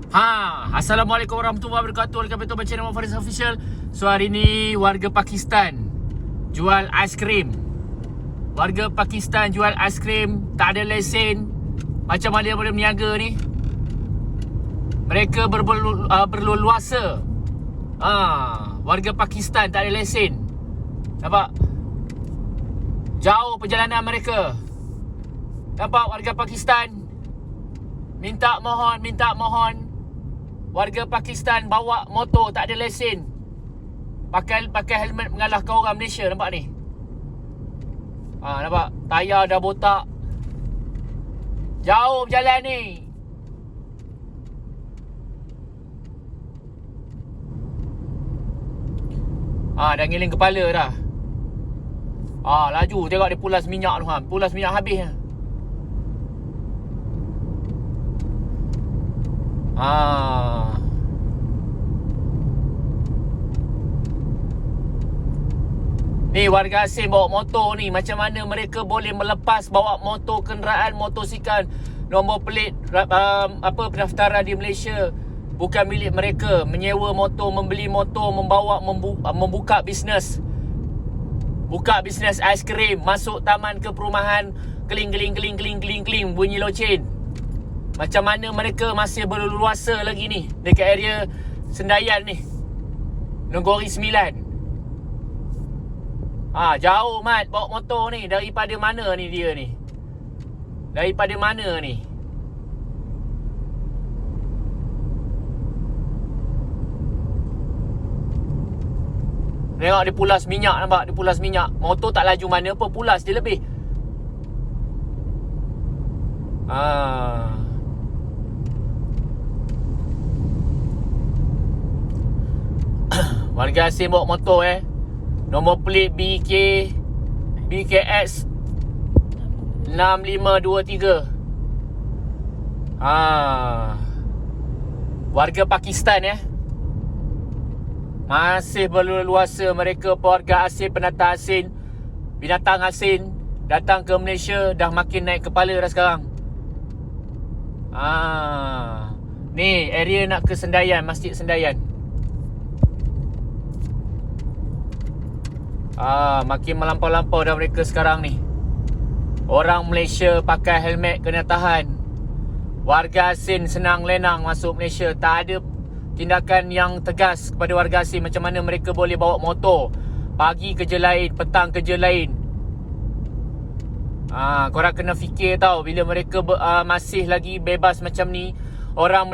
Assalamualaikum warahmatullahi wabarakatuh. Welcome back to my channel Faris Official. So hari ni warga Pakistan jual aiskrim. Warga Pakistan jual aiskrim, tak ada lesen. Macam mana dia boleh berniaga ni? Mereka berleluasa. Warga Pakistan tak ada lesen. Nampak? Jauh perjalanan mereka. Nampak warga Pakistan? Minta mohon. Warga Pakistan bawa motor tak ada lesen. Pakai helmet mengalahkan orang Malaysia. Nampak ni? Nampak? Tayar dah botak. Jauh berjalan ni. Dah ngiling kepala dah. Laju. Tengok dia pulas minyak tu. Pulas minyak habis. Ni warga asing bawa motor ni, macam mana mereka boleh melepas bawa motor, kenderaan motosikal nombor pelit pendaftaran di Malaysia bukan milik mereka, menyewa motor, membeli motor, membuka bisnes. Buka bisnes aiskrim, masuk taman ke perumahan, keling bunyi loceng. Macam mana mereka masih berleluasa lagi ni dekat area Sendayan ni, Negeri Sembilan. Jauh mat bawa motor ni. Daripada mana ni dia ni? Daripada mana ni? Tengok dia pulas minyak, nampak? Dia pulas minyak. Motor tak laju mana apa, pulas dia lebih. Warga asing bawa motor nombor pelit BKX 6523. Warga Pakistan masih berleluasa mereka, warga asing, binatang asing datang ke Malaysia. Dah makin naik kepala dah sekarang. Ni area nak ke Sendayan, Masjid Sendayan. Makin melampau-lampau dah mereka sekarang ni. Orang Malaysia pakai helmet kena tahan. Warga asing senang lenang masuk Malaysia. Tak ada tindakan yang tegas kepada warga asing. Macam mana mereka boleh bawa motor pagi kerja lain, petang kerja lain. Korang kena fikir tau, bila mereka masih lagi bebas macam ni, orang